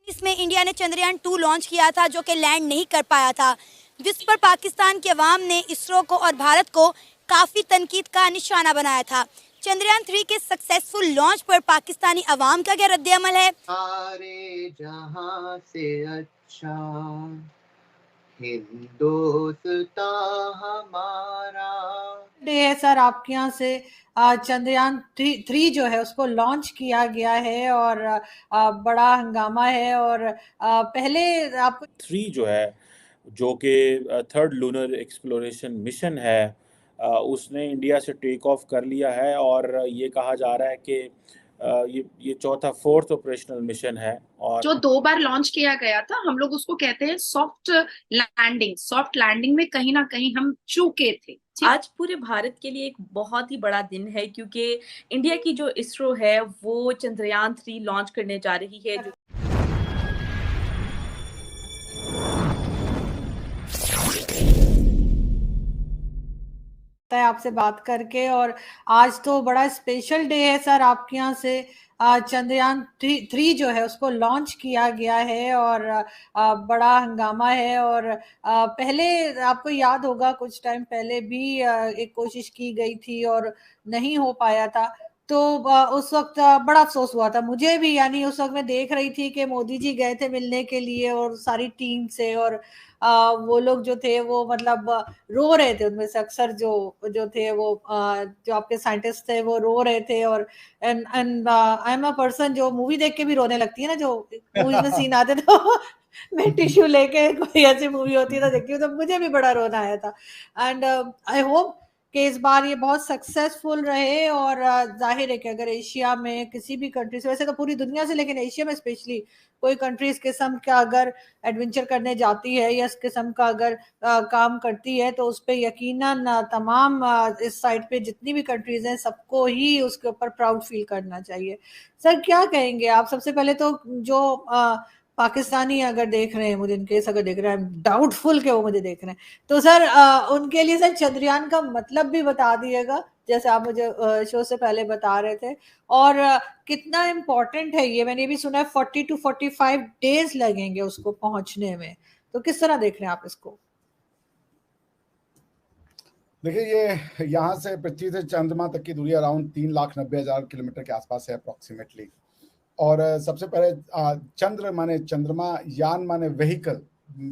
इसमें इंडिया ने चंद्रयान 2 लॉन्च किया था जो कि लैंड नहीं कर पाया था, जिस पर पाकिस्तान के अवाम ने इसरो को और भारत को काफ़ी तनकीद का निशाना बनाया था। चंद्रयान 3 के सक्सेसफुल लॉन्च पर पाकिस्तानी अवाम का क्या रद्द-ए-अमल है? सारे जहां से अच्छा हिंदुस्तां हमारा। डे है सर आपके यहाँ से चंद्रयान थ्री जो है उसको लॉन्च किया गया है और बड़ा हंगामा है और पहले आपको 3 जो है, जो कि थर्ड लूनर एक्सप्लोरेशन मिशन है, उसने इंडिया से टेक ऑफ कर लिया है और ये कहा जा रहा है कि ये चौथा फोर्थ ऑपरेशनल मिशन है। और जो 2 बार लॉन्च किया गया था, हम लोग उसको कहते हैं सॉफ्ट लैंडिंग। सॉफ्ट लैंडिंग में कहीं ना कहीं हम चूके थे। आज पूरे भारत के लिए एक बहुत ही बड़ा दिन है क्योंकि इंडिया की जो इसरो है वो चंद्रयान 3 लॉन्च करने जा रही है। है आपसे बात करके और आज तो बड़ा स्पेशल डे है सर आपके यहाँ से चंद्रयान थ्री जो है उसको लॉन्च किया गया है और बड़ा हंगामा है और पहले आपको याद होगा कुछ टाइम पहले भी एक कोशिश की गई थी और नहीं हो पाया था। तो उस वक्त बड़ा अफसोस हुआ था मुझे भी, यानी उस वक्त मैं देख रही थी कि मोदी जी गए थे मिलने के लिए और सारी टीम से और वो लोग जो थे वो मतलब रो रहे थे, उनमें से अक्सर जो जो थे वो जो आपके साइंटिस्ट थे वो रो रहे थे। और and I am a person जो मूवी देख के भी रोने लगती है ना, जो मूवीज में सीन आते तो मैं टिश्यू लेके कोई ऐसी मूवी होती है तो देखती हूँ तो मुझे भी बड़ा रोना आया था। एंड आई होप कि इस बार ये बहुत सक्सेसफुल रहे और जाहिर है कि अगर एशिया में किसी भी कंट्री से, वैसे तो पूरी दुनिया से, लेकिन एशिया में स्पेशली कोई कंट्री इस किस्म का अगर एडवेंचर करने जाती है या इस किस्म का अगर काम करती है तो उस पर यकीनन तमाम इस साइड पे जितनी भी कंट्रीज हैं सबको ही उसके ऊपर प्राउड फील करना चाहिए। सर क्या कहेंगे आप? सबसे पहले तो जो पाकिस्तानी अगर देख रहे हैं मुझे, इन केस अगर देख रहे हैं, डाउटफुल के वो मुझे देख रहे हैं, तो सर उनके लिए सर चंद्रयान का मतलब भी बता दिएगा जैसे आप मुझे शो से पहले बता रहे थे। और कितना इम्पोर्टेंट है ये, मैंने भी सुना है 40 to 45 डेज लगेंगे उसको पहुंचने में, तो किस तरह देख रहे हैं आप इसको? देखिए, ये यहाँ से पृथ्वी से चंद्रमा तक की दूरी अराउंड 3,90,000 किलोमीटर के आसपास है अप्रोक्सीमेटली। और सबसे पहले चंद्र माने चंद्रमा, यान माने व्हीकल,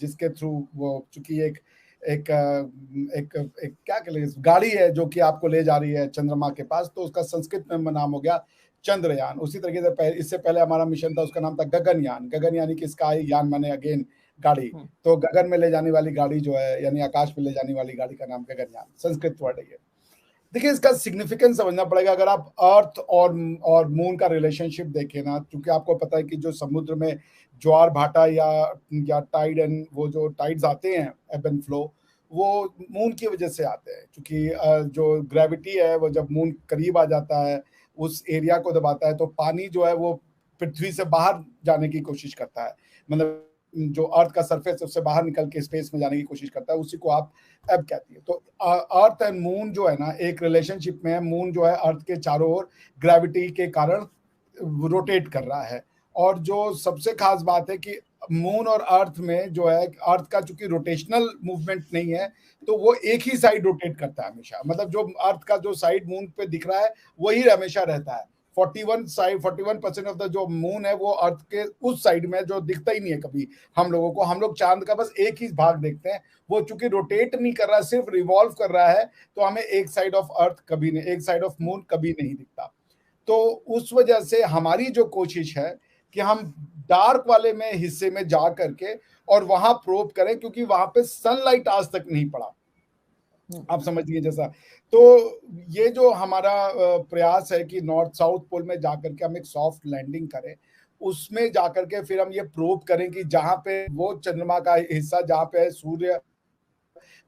जिसके थ्रू वो चूंकि एक एक एक, एक क्या कह लेंगे, गाड़ी है जो कि आपको ले जा रही है चंद्रमा के पास, तो उसका संस्कृत में नाम हो गया चंद्रयान। उसी तरीके से इससे पहले हमारा मिशन था, उसका नाम था गगनयान। गगन यानी कि स्काई, यान माने अगेन गाड़ी। तो गगन में ले जाने वाली गाड़ी जो है, यानी आकाश में ले जाने वाली गाड़ी का नाम गगनयान, संस्कृत वर्ड है ये। देखिए, इसका सिग्निफिकेंस समझना पड़ेगा। अगर आप अर्थ और मून का रिलेशनशिप देखें ना, क्योंकि आपको पता है कि जो समुद्र में ज्वार भाटा या टाइड एंड वो जो टाइड्स आते हैं, एब एंड फ्लो, वो मून की वजह से आते हैं। क्योंकि जो ग्रेविटी है वो जब मून करीब आ जाता है, उस एरिया को दबाता है, तो पानी जो है वो पृथ्वी से बाहर जाने की कोशिश करता है। मतलब जो अर्थ का सरफेस उससे बाहर निकल के स्पेस में जाने की कोशिश करता है, उसी को आप एब कहती है। तो अर्थ एंड मून जो है ना, एक रिलेशनशिप में है। मून जो है अर्थ के चारों ओर ग्रेविटी के कारण रोटेट कर रहा है। और जो सबसे खास बात है कि मून और अर्थ में जो है, अर्थ का चूंकि रोटेशनल मूवमेंट नहीं है, तो वो एक ही साइड रोटेट करता है हमेशा। मतलब जो अर्थ का जो साइड मून पे दिख रहा है वही हमेशा रहता है। 41% ऑफ द जो मून है वो अर्थ के उस साइड में, जो दिखता ही नहीं है कभी हम लोगों को। हम लोग चांद का बस एक ही भाग देखते हैं, वो चूंकि रोटेट नहीं कर रहा है, सिर्फ रिवॉल्व कर रहा है, तो हमें एक साइड ऑफ अर्थ कभी नहीं, एक साइड ऑफ मून कभी नहीं दिखता। तो उस वजह से हमारी जो कोशिश है कि हम डार्क वाले में हिस्से में जा करके और वहां प्रोब करें, क्योंकि वहां पे सनलाइट आज तक नहीं पड़ा, आप समझिए जैसा। तो ये जो हमारा प्रयास है कि नॉर्थ साउथ पोल में जाकर के हम एक सॉफ्ट लैंडिंग करें, उसमें जाकर के फिर हम ये प्रूव करें कि जहां पे वो चंद्रमा का हिस्सा जहां पे सूर्य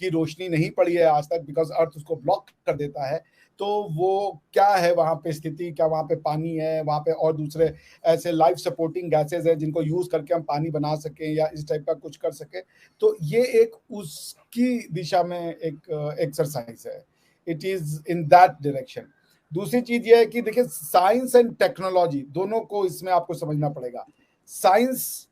की रोशनी नहीं पड़ी है आज तक, बिकॉज अर्थ उसको ब्लॉक कर देता है, तो वो क्या है वहां पे स्थिति, क्या वहां पे पानी है वहां पे, और दूसरे ऐसे लाइफ सपोर्टिंग गैसेज है जिनको यूज करके हम पानी बना सकें या इस टाइप का कुछ कर सके। तो ये एक उसकी दिशा में एक एक्सरसाइज है। It is in that direction. दूसरी चीज ये है कि देखिए, साइंस एंड टेक्नोलॉजी दोनों को इसमें आपको समझना पड़ेगा। साइंस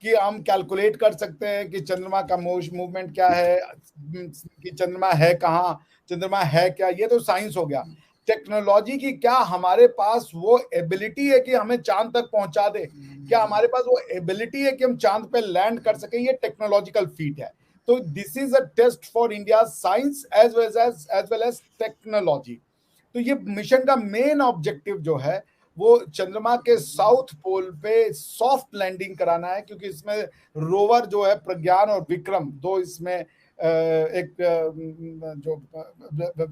कि हम कैलकुलेट कर सकते हैं कि चंद्रमा का मूवमेंट क्या है, कि चंद्रमा है कहाँ, चंद्रमा है क्या, ये तो साइंस हो गया। टेक्नोलॉजी की क्या हमारे पास वो एबिलिटी है कि हमें चांद तक पहुंचा दे, क्या हमारे पास वो एबिलिटी है कि हम चांद पे लैंड कर सकें, ये टेक्नोलॉजिकल फीट है। तो this is a test for India science as well as technology. तो ये मिशन का मेन ऑब्जेक्टिव जो है वो चंद्रमा के साउथ पोल पे सॉफ्ट लैंडिंग कराना है, क्योंकि इसमें रोवर जो है प्रज्ञान और विक्रम, दो इसमें एक जो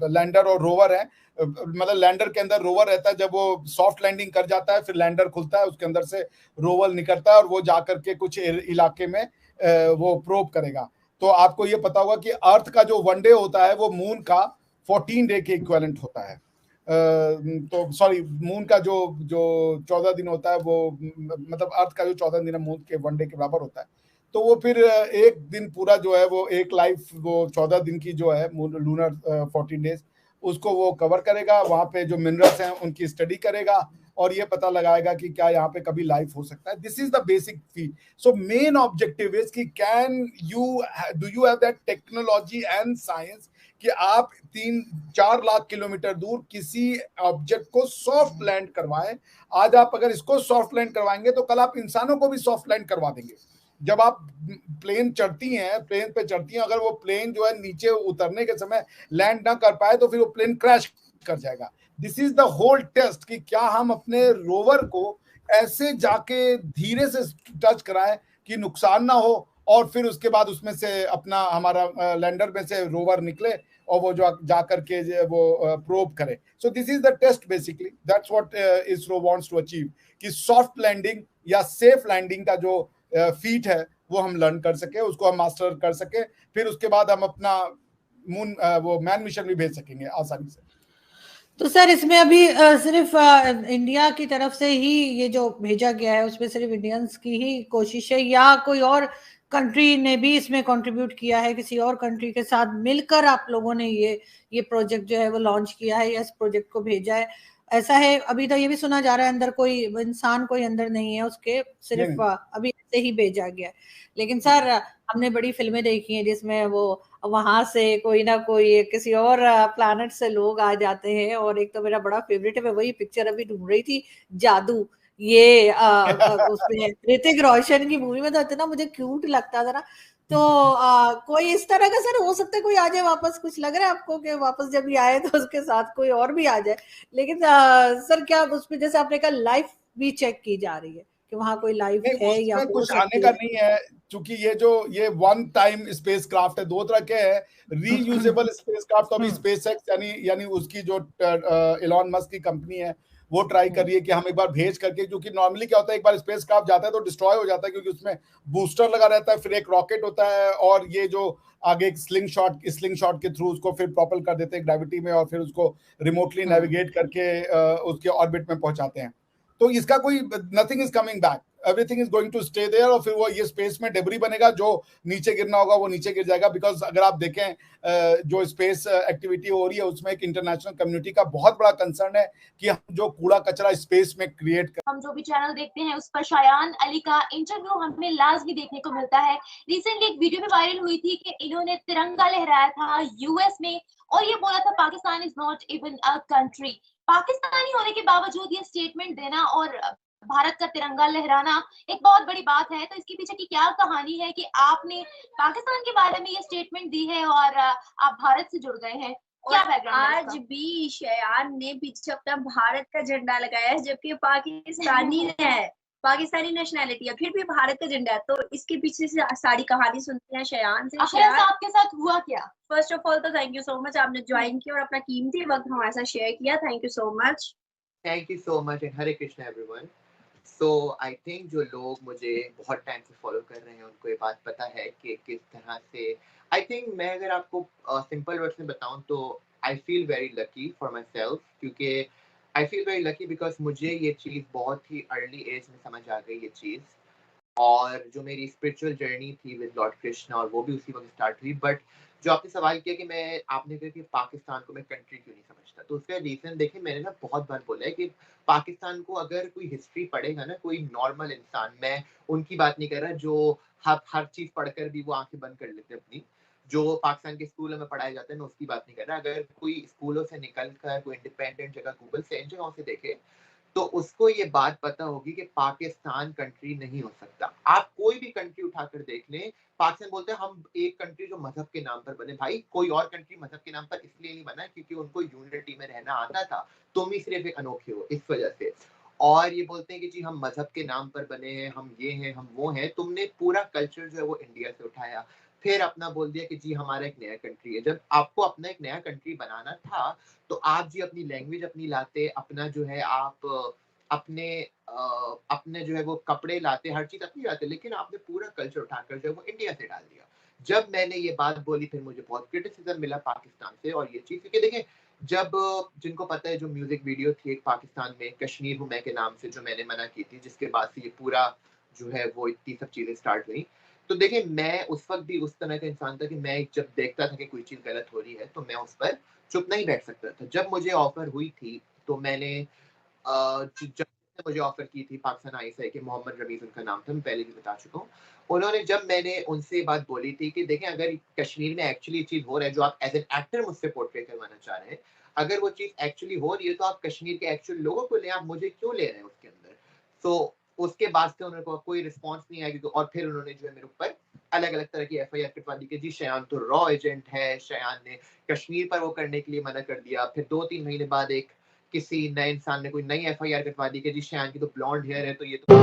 लैंडर और रोवर है, मतलब लैंडर के अंदर रोवर रहता है, जब वो सॉफ्ट लैंडिंग कर जाता है फिर लैंडर खुलता है, उसके अंदर से रोवर निकलता है और वो जाकर के कुछ इलाके में वो प्रोब करेगा। तो आपको ये पता होगा कि अर्थ का जो वन डे होता है वो मून का 14 डे के इक्विवेलेंट होता है। तो सॉरी, मून का जो 14 दिन होता है वो मतलब अर्थ का जो 14 दिन है मून के वन डे के बराबर होता है। तो वो फिर एक दिन पूरा जो है वो एक लाइफ वो 14 दिन की जो है लूनर 14 डेज उसको वो कवर करेगा, वहां पे जो मिनरल्स हैं उनकी स्टडी करेगा और ये पता लगाएगा कि क्या यहाँ पे कभी लाइफ हो सकता है। This is the basic field. So main objective is कि can you do you have that technology and science कि आप 3-4 लाख किलोमीटर दूर किसी ऑब्जेक्ट को सॉफ्ट लैंड करवाएं। आज आप अगर इसको सॉफ्ट लैंड करवाएंगे तो कल आप इंसानों को भी सॉफ्ट लैंड करवा देंगे। जब आप प्लेन पे चढ़ती हैं, अगर वो प्लेन जो है नीचे उतरने के समय लैंड ना कर पाए तो फिर वो प्लेन क्रैश कर जाएगा। This is the whole test कि क्या हम अपने रोवर को ऐसे जाके धीरे से टच कराएं कि नुकसान ना हो, और फिर उसके बाद उसमें से अपना हमारा लैंडर में से रोवर निकले और वो जो जा करके वो प्रोब करे। So this is the test basically, that's what ISRO wants to achieve, कि सॉफ्ट लैंडिंग या सेफ लैंडिंग का जो फीट है वो हम लर्न कर सके, उसको हम मास्टर कर सके, फिर उसके बाद हम अपना मून वो मैन मिशन भी भेज सकेंगे आसानी से। तो सर इसमें अभी सिर्फ इंडिया की तरफ से ही ये जो भेजा गया है उसमें सिर्फ इंडियंस की ही कोशिश है या कोई और कंट्री ने भी इसमें कंट्रीब्यूट किया है, किसी और कंट्री के साथ मिलकर आप लोगों ने ये प्रोजेक्ट जो है वो लॉन्च किया है या इस प्रोजेक्ट को भेजा है, ऐसा है? अभी तो ये भी सुना जा रहा है अंदर कोई इंसान कोई अंदर नहीं है उसके, सिर्फ अभी ऐसे ही भेजा गया है। लेकिन सर हमने बड़ी फिल्में देखी हैं जिसमें वो वहां से कोई ना कोई किसी और प्लैनेट से लोग आ जाते हैं, और एक तो मेरा बड़ा फेवरेट है, मैं वही पिक्चर अभी ढूंढ रही थी, जादू, ये उसमें ऋतिक रोशन की मूवी में तो इतना मुझे क्यूट लगता था ना। तो कोई इस तरह का सर हो सकता है कोई आ जाए वापस, कुछ लग रहा है आपको कि वापस जब ये आए तो उसके साथ कोई और भी आ जाए? लेकिन सर क्या उसमें जैसे आपने कहा लाइफ भी चेक की जा रही है कि वहां कोई लाइफ है या हो कुछ आने सकती का है? नहीं है, क्योंकि ये वन टाइम स्पेस क्राफ्ट है, दो तरह के हैं। रीयूजेबल स्पेस क्राफ्ट, तो अभी स्पेसएक्स यानी उसकी जो इलॉन मस्क की कंपनी है वो ट्राई कर रही है कि हम एक बार भेज करके, क्योंकि नॉर्मली क्या होता है एक बार स्पेस क्राफ्ट जाता है तो डिस्ट्रॉय हो जाता है, क्योंकि उसमें बूस्टर लगा रहता है, फिर एक रॉकेट होता है और ये जो आगे एक स्लिंग शॉट के थ्रू उसको फिर प्रोपल कर देते हैं ग्रेविटी में और फिर उसको रिमोटली नेविगेट करके उसके ऑर्बिट में पहुंचाते हैं। तो इसका कोई nothing is coming back, everything is going to stay there, और फिर वो ये स्पेस में डेब्री बनेगा, जो नीचे गिरना होगा वो नीचे गिर जाएगा। बिकॉज अगर आप देखें जो स्पेस एक्टिविटी हो रही है उसमें एक इंटरनेशनल कम्युनिटी का बहुत बड़ा कंसर्न है कि हम जो कूड़ा कचरा स्पेस में क्रिएट कर, हम जो भी चैनल देखते हैं उस पर शायान अली का इंटरव्यू हमें लाजमी देखने को मिलता है। रिसेंटली एक वीडियो में वायरल हुई थी कि इन्होंने तिरंगा लहराया था यूएस में और ये बोला था Pakistan is not even a country. Pakistani होने के बावजूद ये स्टेटमेंट देना और भारत का तिरंगा लहराना एक बहुत बड़ी बात है। तो इसके पीछे की क्या कहानी है कि आपने पाकिस्तान के बारे में ये स्टेटमेंट दी है और आप भारत से जुड़ गए हैं? क्या बैकग्राउंड? आज भी शयान ने पीछे अपना भारत का झंडा लगाया है, जबकि पाकिस्तानी है, पाकिस्तानी नेशनैलिटी है, फिर भी भारत का झंडा है। तो इसके पीछे से सारी कहानी सुनते हैं शयान से। शयान आपके साथ हुआ क्या? फर्स्ट ऑफ ऑल तो थैंक यू सो मच, आपने ज्वाइन किया और अपना कीमती वक्त हमारे साथ शेयर किया। Thank you so much. Thank you so much and Hare Krishna everyone. So I think जो लोग मुझे बहुत टाइम से फॉलो कर रहे हैं उनको ये बात पता है कि किस तरह से, आई थिंक मैं अगर आपको सिंपल वर्ड्स में बताऊं तो I feel very lucky for myself, क्योंकि I feel very lucky because मुझे ये चीज़ बहुत ही अर्ली एज में समझ आ गई ये चीज़, और जो मेरी स्पिरिचुअल जर्नी थी विद लॉर्ड कृष्णा और वो भी उसी वक्त स्टार्ट हुई। बट जो आपने सवाल किया कि आपने कहा कि पाकिस्तान को मैं कंट्री क्यों नहीं समझता, तो उसका रीजन देखिए, मैंने ना बहुत बार बोला है कि पाकिस्तान को अगर कोई हिस्ट्री पढ़ेगा ना, कोई नॉर्मल इंसान, मैं उनकी बात नहीं कर रहा जो हर चीज पढ़कर भी वो आंखें बंद कर लेते अपनी, जो पाकिस्तान के स्कूलों में पढ़ाए जाते हैं, मैं उसकी बात नहीं कर रहा। अगर कोई स्कूलों से निकल कर कोई इंडिपेंडेंट जगह गूगल से इन जगहों से देखे, तो उसको ये बात पता होगी कि पाकिस्तान कंट्री नहीं हो सकता। आप कोई भी कंट्री उठाकर देख लें, पाकिस्तान बोलते हैं हम एक कंट्री जो मजहब के नाम पर बने। भाई कोई और कंट्री मजहब के नाम पर इसलिए नहीं बना क्योंकि उनको यूनिटी में रहना आता था, तुम ही सिर्फ एक अनोखे हो इस वजह से। और ये बोलते हैं कि जी हम मजहब के नाम पर बने हैं, हम ये हैं, हम वो हैं। तुमने पूरा कल्चर जो है वो इंडिया से उठाया, फिर अपना बोल दिया कि जी हमारा एक नया कंट्री है। जब आपको अपना एक नया कंट्री बनाना था, तो आप जी अपनी लैंग्वेज अपनी लाते, अपना जो है आप अपने जो है वो कपड़े लाते, हर चीज अपनी लाते, लेकिन आपने पूरा कल्चर उठाकर जो है वो इंडिया से डाल दिया। जब मैंने ये बात बोली, फिर मुझे बहुत क्रिटिसिज्म मिला पाकिस्तान से, और ये चीज क्योंकि देखिए, जब जिनको पता है जो म्यूजिक वीडियो थी एक पाकिस्तान में कश्मीर हूँ मैं के नाम से जो मैंने मना की थी, जिसके बाद से ये पूरा जो है वो इतनी सब चीजें स्टार्ट हुई। तो देखिए, मैं उस वक्त भी उस तरह का इंसान था कि मैं जब देखता था कि कोई चीज गलत हो रही है तो मैं उस पर चुप नहीं बैठ सकता था। जब मुझे ऑफर हुई थी तो मैंने जब मुझे ऑफर की थी पाकिस्तान आईएसआई के, मोहम्मद रमीज उनका नाम था, मैं पहले भी बता चुका हूँ। उन्होंने, जब मैंने उनसे बात बोली थी कि देखें अगर कश्मीर में एक्चुअली चीज हो रहा है जो आप एज एन एक्टर मुझसे पोर्ट्रे करवाना चाह रहे हैं, अगर वो चीज एक्चुअली हो रही है तो आप कश्मीर के एक्चुअल लोगों को ले, आप मुझे क्यों ले रहे हैं उसके अंदर। तो उसके बाद से उन्होंने कोई रिस्पॉन्स नहीं आया, क्योंकि और फिर उन्होंने जो है मेरे ऊपर अलग अलग तरह की एफआईआर कटवा दी कि जी शयान तो रॉ एजेंट है, शयान ने कश्मीर पर वो करने के लिए मना कर दिया। फिर 2-3 महीने बाद एक किसी नए इंसान ने कोई नई एफआईआर कटवा दी कि जी शयान की तो ब्लॉन्ड हेयर है, तो ये तो